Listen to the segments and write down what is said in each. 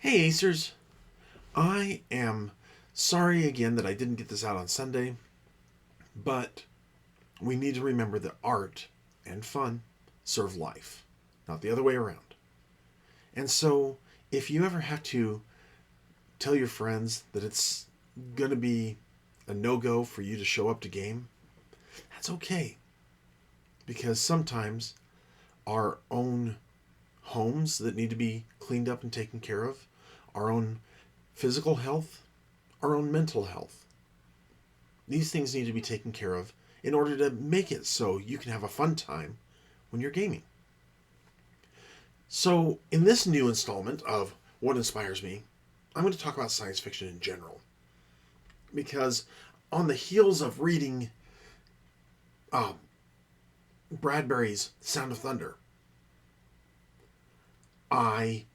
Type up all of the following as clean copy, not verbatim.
Hey Acers, I am sorry again that I didn't get this out on Sunday, but we need to remember that art and fun serve life, not the other way around. And so, if you ever have to tell your friends that it's going to be a no go for you to show up to game, that's okay. Because sometimes our own homes that need to be cleaned up and taken care of, our own physical health, our own mental health. These things need to be taken care of in order to make it so you can have a fun time when you're gaming. So, in this new installment of What Inspires Me, I'm going to talk about science fiction in general. Because on the heels of reading uh, Bradbury's Sound of Thunder, I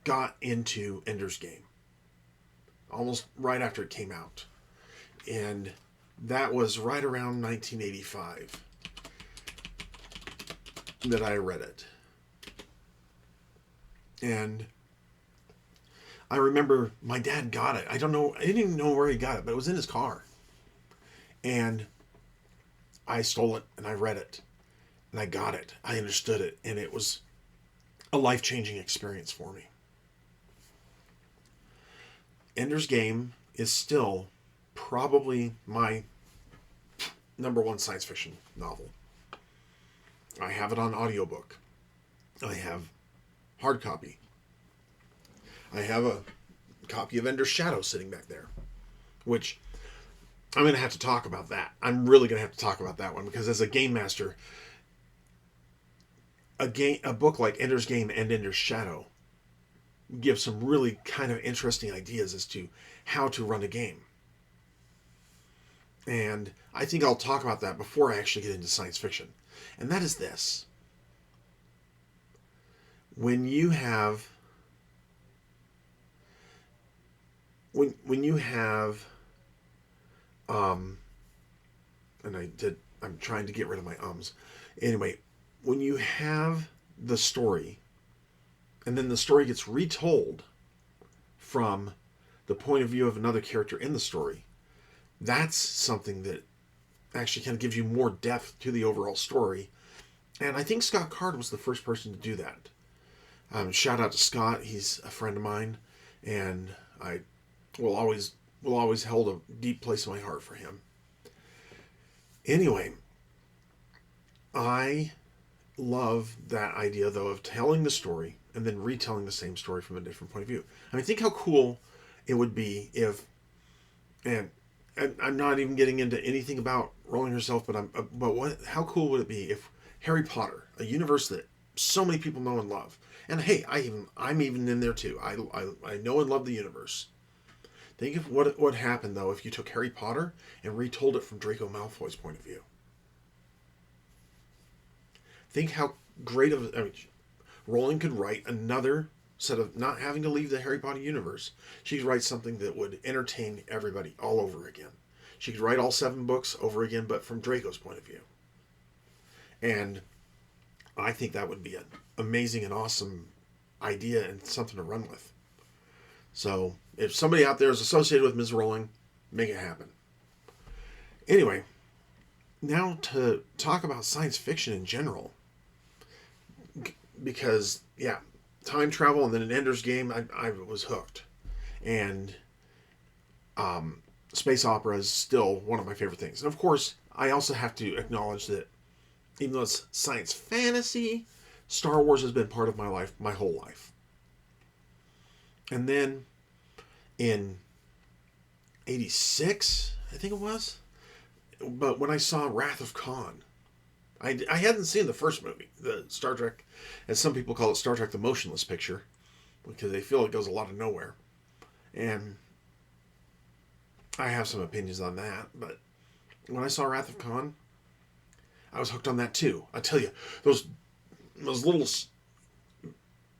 got into Ender's Game almost right after it came out. And that was right around 1985 that I read it. And I remember my dad got it. I didn't even know where he got it, but it was in his car. And I stole it and I read it. And I got it. I understood it. And it was a life-changing experience for me. Ender's Game is still probably my number one science fiction novel. I have it on audiobook. I have hard copy. I have a copy of Ender's Shadow sitting back there, which I'm going to have to talk about that. I'm really going to have to talk about that one because as a game master, a book like Ender's Game and Ender's Shadow gives some really kind of interesting ideas as to how to run a game. And I think I'll talk about that before I actually get into science fiction. And that is this. When you have I'm trying to get rid of my ums. Anyway, when you have the story and then the story gets retold from the point of view of another character in the story, that's something that actually kind of gives you more depth to the overall story. And I think Scott Card was the first person to do that. Shout out to Scott. He's a friend of mine, and I will always hold a deep place in my heart for him. Anyway, I love that idea, though, of telling the story and then retelling the same story from a different point of view. I mean, think how cool it would be if, and I'm not even getting into anything about Rowling herself, but how cool would it be if Harry Potter, a universe that so many people know and love, and hey, I'm even in there too. I know and love the universe. Think of what would happen though if you took Harry Potter and retold it from Draco Malfoy's point of view. Think how great Rowling could write another set of not having to leave the Harry Potter universe. She could write something that would entertain everybody all over again. She could write all 7 books over again, but from Draco's point of view. And I think that would be an amazing and awesome idea and something to run with. So, if somebody out there is associated with Ms. Rowling, make it happen. Anyway, now to talk about science fiction in general. Because, yeah, time travel and then an Ender's Game, I was hooked. And space opera is still one of my favorite things. And of course, I also have to acknowledge that even though it's science fantasy, Star Wars has been part of my life, my whole life. And then in 86, I think it was, but when I saw Wrath of Khan, I hadn't seen the first movie, the Star Trek, as some people call it, Star Trek the Motionless Picture, because they feel it goes a lot of nowhere. And I have some opinions on that, but when I saw Wrath of Khan, I was hooked on that too. I tell you, those little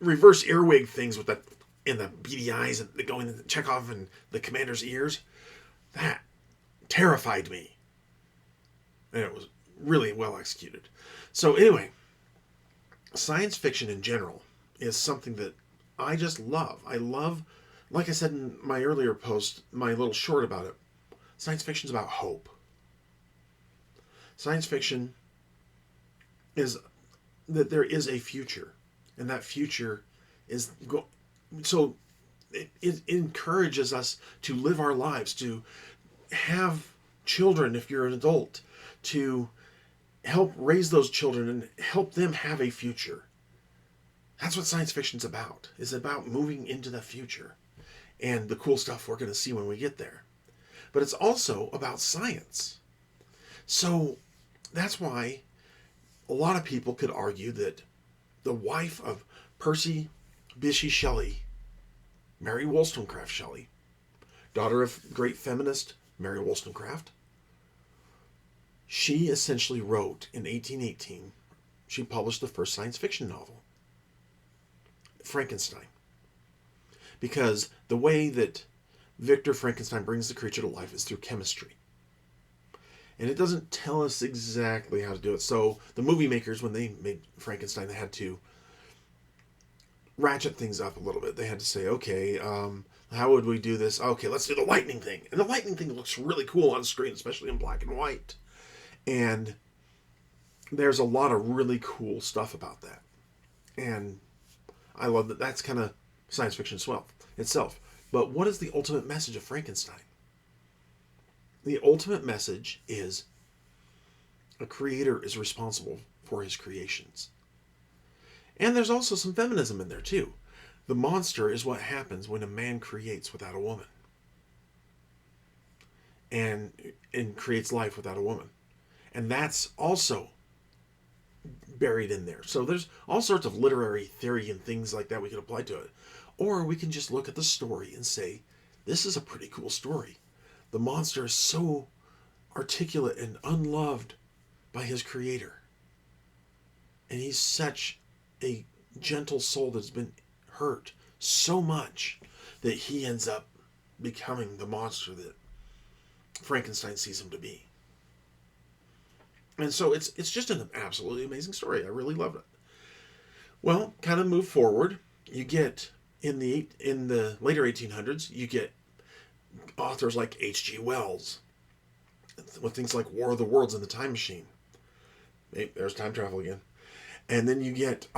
reverse earwig things with the beady eyes that go in the Chekhov and the commander's ears, that terrified me. And it was really well executed. So anyway, science fiction in general is something that I just love. I love, like I said in my earlier post, my little short about it, science fiction is about hope. Science fiction is that there is a future, and that future is so it encourages us to live our lives, to have children if you're an adult, to help raise those children and help them have a future. That's what science fiction's about. It's about moving into the future and the cool stuff we're going to see when we get there. But it's also about science. So that's why a lot of people could argue that the wife of Percy Bysshe Shelley, Mary Wollstonecraft Shelley, daughter of great feminist Mary Wollstonecraft, she essentially wrote in 1818, she published the first science fiction novel, Frankenstein. Because the way that Victor Frankenstein brings the creature to life is through chemistry. And it doesn't tell us exactly how to do it. So the movie makers, when they made Frankenstein, they had to ratchet things up a little bit. They had to say, okay, how would we do this? Okay, let's do the lightning thing. And the lightning thing looks really cool on screen, especially in black and white. And there's a lot of really cool stuff about that. And I love that that's kind of science fiction itself. But what is the ultimate message of Frankenstein? The ultimate message is a creator is responsible for his creations. And there's also some feminism in there too. The monster is what happens when a man creates without a woman. And creates life without a woman. And that's also buried in there. So there's all sorts of literary theory and things like that we can apply to it. Or we can just look at the story and say, this is a pretty cool story. The monster is so articulate and unloved by his creator. And he's such a gentle soul that's been hurt so much that he ends up becoming the monster that Frankenstein sees him to be. And so it's just an absolutely amazing story. I really loved it. Well, kind of move forward. You get in the later 1800s, you get authors like H.G. Wells with things like War of the Worlds and the Time Machine. Hey, there's time travel again. And then you get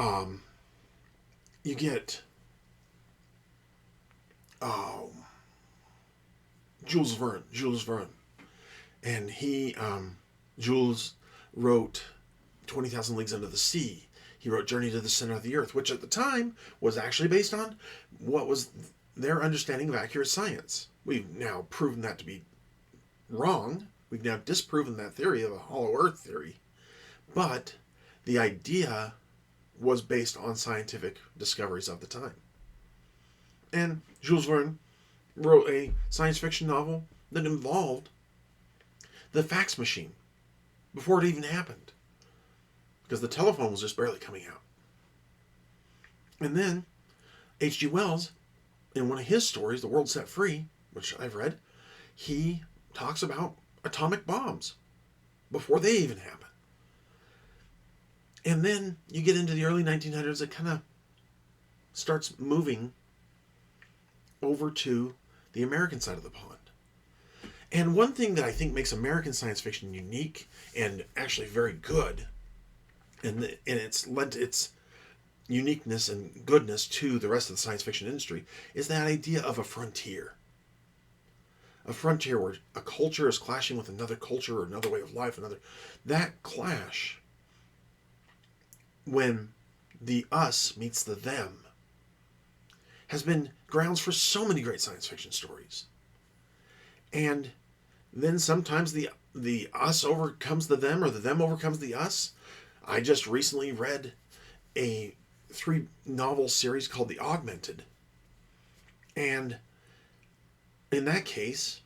Jules Verne, and Jules wrote 20,000 Leagues Under the Sea. He wrote Journey to the Center of the Earth, which at the time was actually based on what was their understanding of accurate science. We've now proven that to be wrong. We've now disproven that theory of a hollow earth theory. But the idea was based on scientific discoveries of the time. And Jules Verne wrote a science fiction novel that involved the fax machine before it even happened, because the telephone was just barely coming out. And then H.G. Wells, in one of his stories, The World Set Free, which I've read, he talks about atomic bombs before they even happen. And then you get into the early 1900s, it kind of starts moving over to the American side of the pond. And one thing that I think makes American science fiction unique and actually very good, and it's lent its uniqueness and goodness to the rest of the science fiction industry, is that idea of a frontier. A frontier where a culture is clashing with another culture or another way of life, that clash, when the us meets the them, has been grounds for so many great science fiction stories. And then sometimes the us overcomes the them, or the them overcomes the us. I just recently read a 3-novel series called The Augmented. And in that case,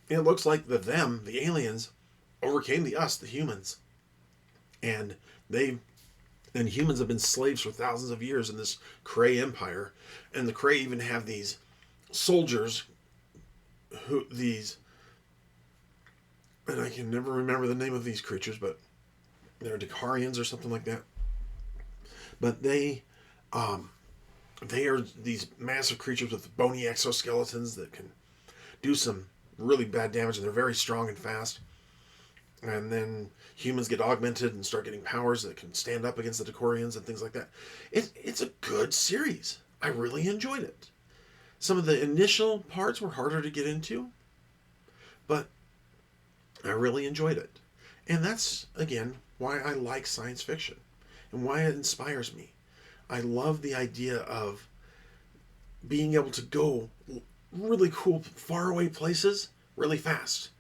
it looks like the them, the aliens, overcame the us, the humans. And humans have been slaves for thousands of years in this Kree empire. And the Kree even have these soldiers, and I can never remember the name of these creatures, but they're Dakarians or something like that. But they They are these massive creatures with bony exoskeletons that can do some really bad damage, and they're very strong and fast. And then humans get augmented and start getting powers that can stand up against the Decorians and things like that. It's a good series. I really enjoyed it. Some of the initial parts were harder to get into, but I really enjoyed it. And that's, again, why I like science fiction and why it inspires me. I love the idea of being able to go really cool, faraway places really fast.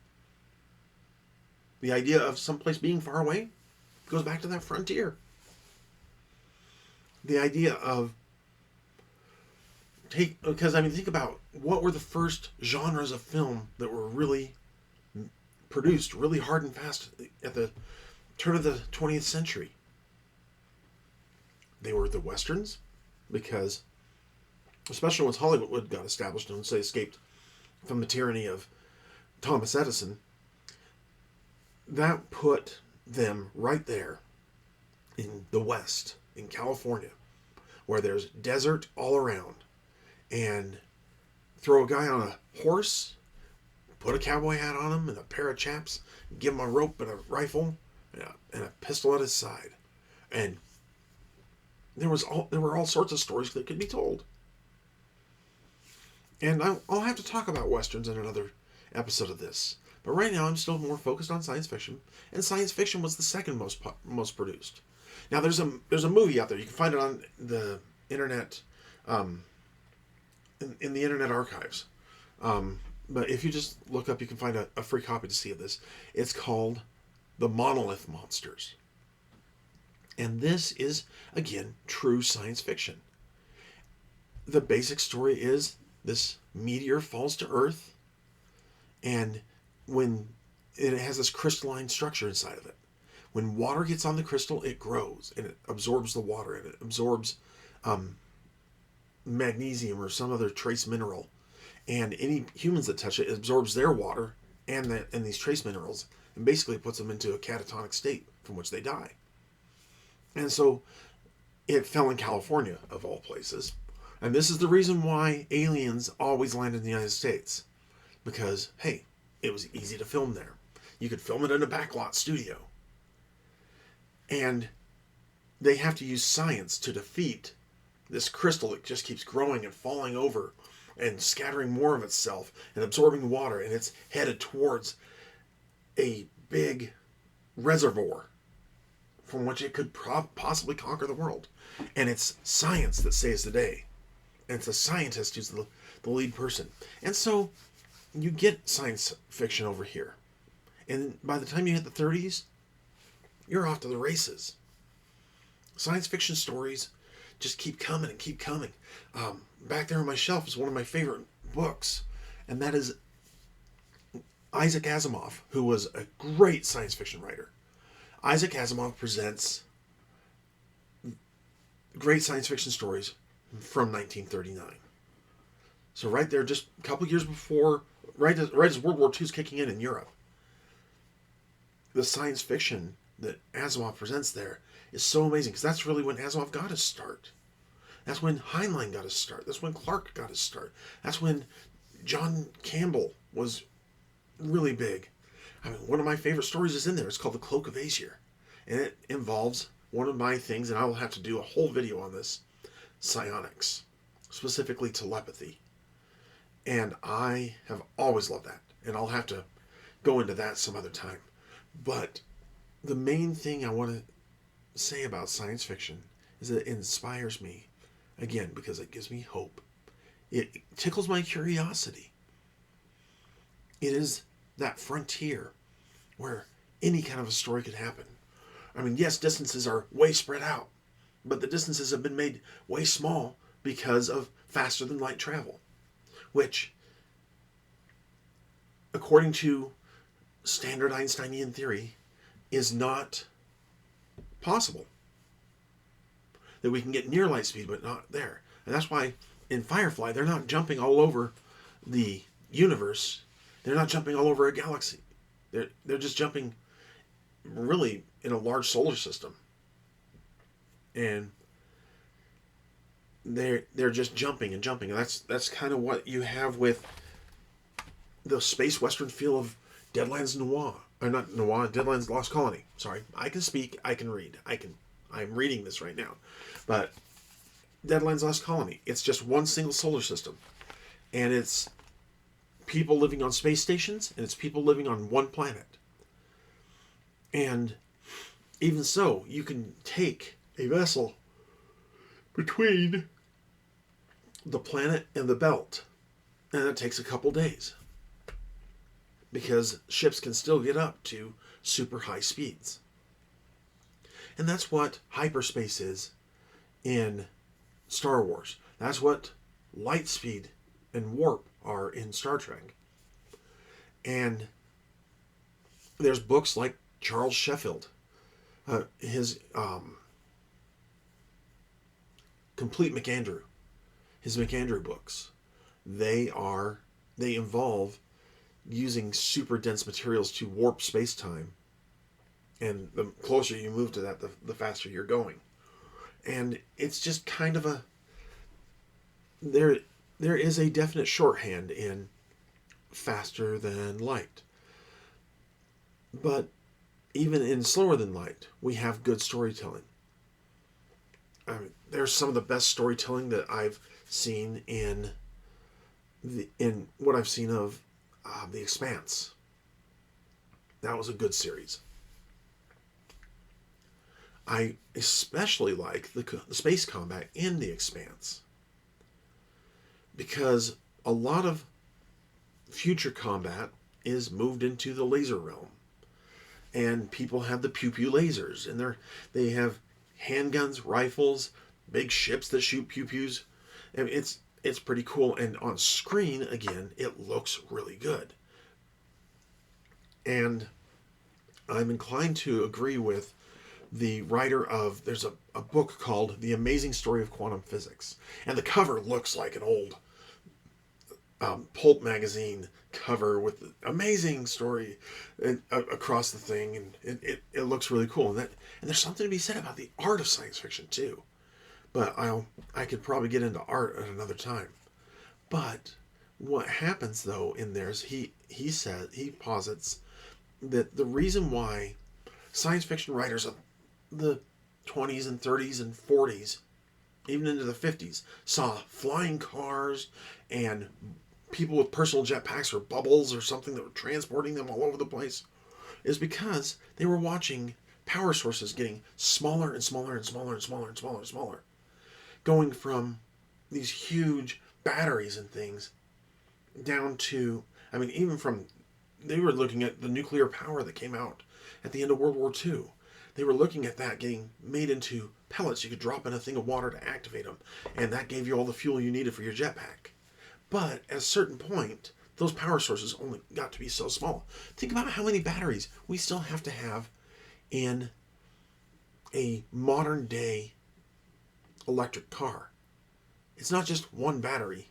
The idea of someplace being far away goes back to that frontier. The idea of because I mean, think about what were the first genres of film that were really produced really hard and fast at the turn of the 20th century. They were the westerns, because especially once Hollywood got established and once they escaped from the tyranny of Thomas Edison, that put them right there in the West, in California, where there's desert all around. And throw a guy on a horse, put a cowboy hat on him and a pair of chaps, give him a rope and a rifle and a pistol at his side. And there were all sorts of stories that could be told. And I'll have to talk about westerns in another episode of this. But right now I'm still more focused on science fiction, and science fiction was the second most produced. Now there's a movie out there. You can find it on the internet, in the Internet Archives. But if you just look up, you can find a free copy to see of this. It's called The Monolith Monsters. And this is, again, true science fiction. The basic story is this meteor falls to Earth, and when it has this crystalline structure inside of it. When water gets on the crystal, it grows, and it absorbs the water, and it absorbs magnesium or some other trace mineral. And any humans that touch it, it absorbs their water and these trace minerals, and basically puts them into a catatonic state from which they die. And so it fell in California, of all places. And this is the reason why aliens always land in the United States. Because, hey, it was easy to film there. You could film it in a backlot studio. And they have to use science to defeat this crystal that just keeps growing and falling over and scattering more of itself and absorbing water. And it's headed towards a big reservoir from which it could possibly conquer the world. And it's science that saves the day. And it's a scientist who's the lead person. And so you get science fiction over here. And by the time you hit the 30s, you're off to the races. Science fiction stories just keep coming and keep coming. Back there on my shelf is one of my favorite books, and that is Isaac Asimov, who was a great science fiction writer. Isaac Asimov presents great science fiction stories from 1939. So right there, just a couple years before, right as World War II is kicking in Europe, the science fiction that Asimov presents there is so amazing, because that's really when Asimov got his start. That's when Heinlein got his start. That's when Clarke got his start. That's when John Campbell was really big. I mean, one of my favorite stories is in there. It's called The Cloak of Azir. And it involves one of my things, and I will have to do a whole video on this, psionics, specifically telepathy. And I have always loved that. And I'll have to go into that some other time. But the main thing I want to say about science fiction is that it inspires me, again, because it gives me hope. It tickles my curiosity. It is that frontier where any kind of a story could happen. I mean, yes, distances are way spread out, but the distances have been made way small because of faster than light travel, which, according to standard Einsteinian theory, is not possible. That we can get near light speed, but not there. And that's why in Firefly, they're not jumping all over the universe. They're not jumping all over a galaxy. They're just jumping really in a large solar system. And they're just jumping and jumping, and that's kind of what you have with the space western feel of Deadlands Noir, or not Noir, Deadlands Lost Colony. Sorry, I can speak, I can read, I'm reading this right now, but Deadlands Lost Colony, it's just one single solar system, and it's people living on space stations, and it's people living on one planet. And even so, you can take a vessel between the planet and the belt, and it takes a couple days, because ships can still get up to super high speeds. And that's what hyperspace is in Star Wars. That's what light speed and warp are in Star Trek. And there's books like Charles Sheffield, his Complete McAndrew, his McAndrew books. They involve using super dense materials to warp space-time, and the closer you move to that, the faster you're going. And it's just kind of a there is a definite shorthand in faster than light. But even in slower than light, we have good storytelling. I mean, there's some of the best storytelling that I've seen in what I've seen of The Expanse. That was a good series. I especially like the space combat in The Expanse, because a lot of future combat is moved into the laser realm, and people have the pew pew lasers, and they have handguns, rifles, big ships that shoot pew pews. And it's pretty cool, and on screen again it looks really good. And I'm inclined to agree with the writer of, there's a book called The Amazing Story of Quantum Physics, and the cover looks like an old pulp magazine cover with the amazing story across the thing, and it looks really cool. And there's something to be said about the art of science fiction too. But I could probably get into art at another time. But what happens though in there is he posits that the reason why science fiction writers of the 20s and 30s and 40s, even into the 50s, saw flying cars and people with personal jetpacks or bubbles or something that were transporting them all over the place, is because they were watching power sources getting smaller and smaller and smaller and smaller and smaller and smaller, going from these huge batteries and things down to, I mean, even from, they were looking at the nuclear power that came out at the end of World War II. They were looking at that getting made into pellets you could drop in a thing of water to activate them, and that gave you all the fuel you needed for your jetpack. But at a certain point, those power sources only got to be so small. Think about how many batteries we still have to have in a modern day electric car. It's not just one battery.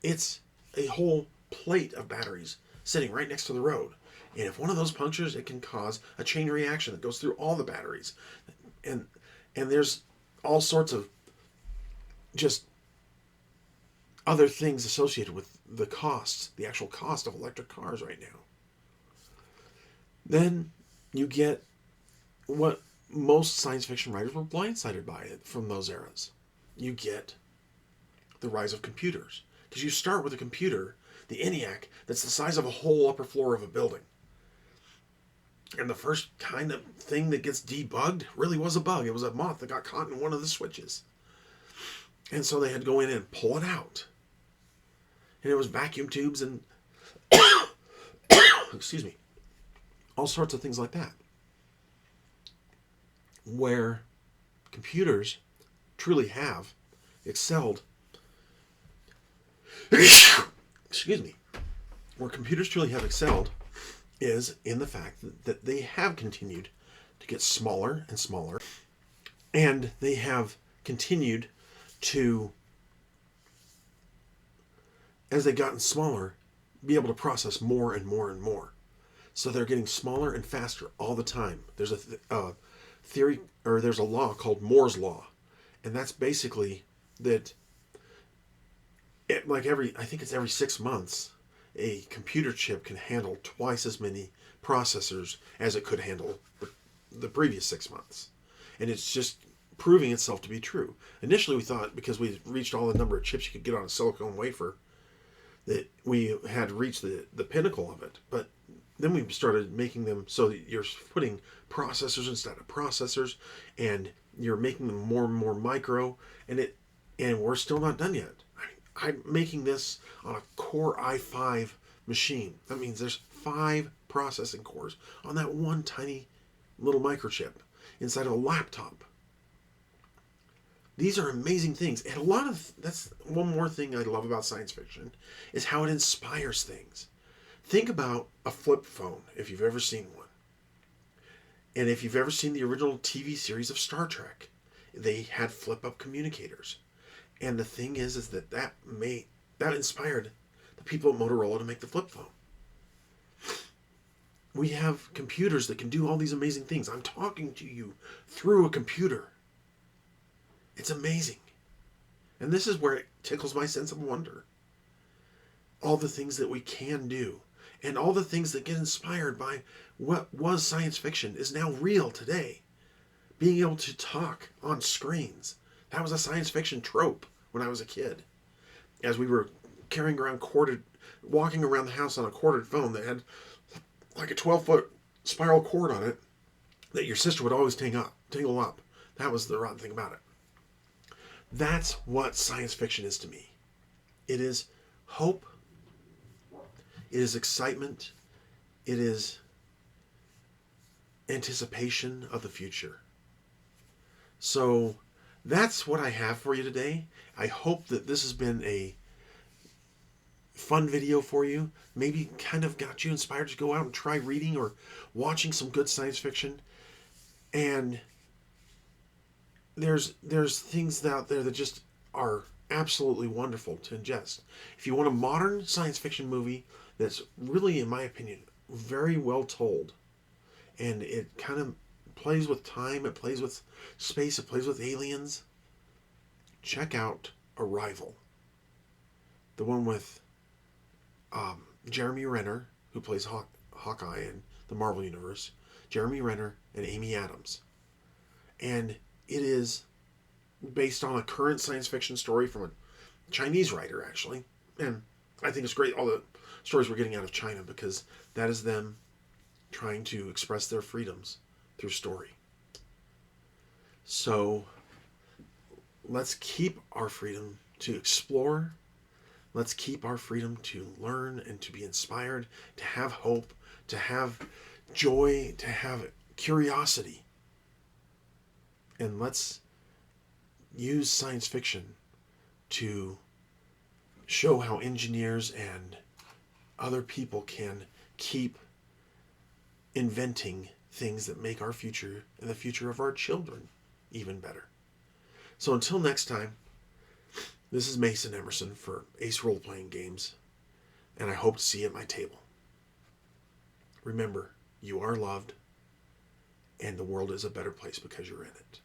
It's a whole plate of batteries sitting right next to the road. And if one of those punctures, it can cause a chain reaction that goes through all the batteries. And there's all sorts of just other things associated with the costs, the actual cost of electric cars right now. Then you get what most science fiction writers were blindsided by it from those eras. You get the rise of computers. Because you start with a computer, the ENIAC, that's the size of a whole upper floor of a building. And the first kind of thing that gets debugged really was a bug. It was a moth that got caught in one of the switches. And so they had to go in and pull it out. And it was vacuum tubes and excuse me, all sorts of things like that, where computers truly have excelled excuse me, where computers truly have excelled is in the fact that they have continued to get smaller and smaller, and they have continued to, as they've gotten smaller, be able to process more and more and more. So they're getting smaller and faster all the time. There's a theory, or there's a law called Moore's Law, and that's basically that I think it's every 6 months, a computer chip can handle twice as many processors as it could handle the previous 6 months. And it's just proving itself to be true. Initially, we thought because we reached all the number of chips you could get on a silicone wafer that we had reached the pinnacle of it. But then we started making them so that you're putting processors instead of processors, and you're making them more and more micro, and we're still not done yet. I'm making this on a Core i5 machine. That means there's 5 processing cores on that one tiny little microchip inside of a laptop. These are amazing things. And that's one more thing I love about science fiction is how it inspires things. Think about a flip phone, if you've ever seen one. And if you've ever seen the original TV series of Star Trek, they had flip-up communicators. And the thing is that inspired the people at Motorola to make the flip phone. We have computers that can do all these amazing things. I'm talking to you through a computer. It's amazing. And this is where it tickles my sense of wonder. All the things that we can do, and all the things that get inspired by what was science fiction is now real today. Being able to talk on screens. That was a science fiction trope when I was a kid. As we were walking around the house on a corded phone that had like a 12-foot spiral cord on it that your sister would always tingle up. That was the rotten thing about it. That's what science fiction is to me. It is hope. It is excitement. It is anticipation of the future. So that's what I have for you today. I hope that this has been a fun video for you. Maybe kind of got you inspired to go out and try reading or watching some good science fiction. And there's things out there that just are absolutely wonderful to ingest. If you want a modern science fiction movie that's really, in my opinion, very well told, and it kind of plays with time, it plays with space, it plays with aliens, check out Arrival. The one with Jeremy Renner, who plays Hawkeye in the Marvel Universe, Jeremy Renner and Amy Adams. And it is based on a current science fiction story from a Chinese writer, actually. And I think it's great, all the stories we're getting out of China, because that is them trying to express their freedoms through story. So let's keep our freedom to explore. Let's keep our freedom to learn and to be inspired, to have hope, to have joy, to have curiosity. And let's use science fiction to show how engineers and other people can keep inventing things that make our future and the future of our children even better. So until next time, this is Mason Emerson for Ace Roleplaying Games, and I hope to see you at my table. Remember, you are loved, and the world is a better place because you're in it.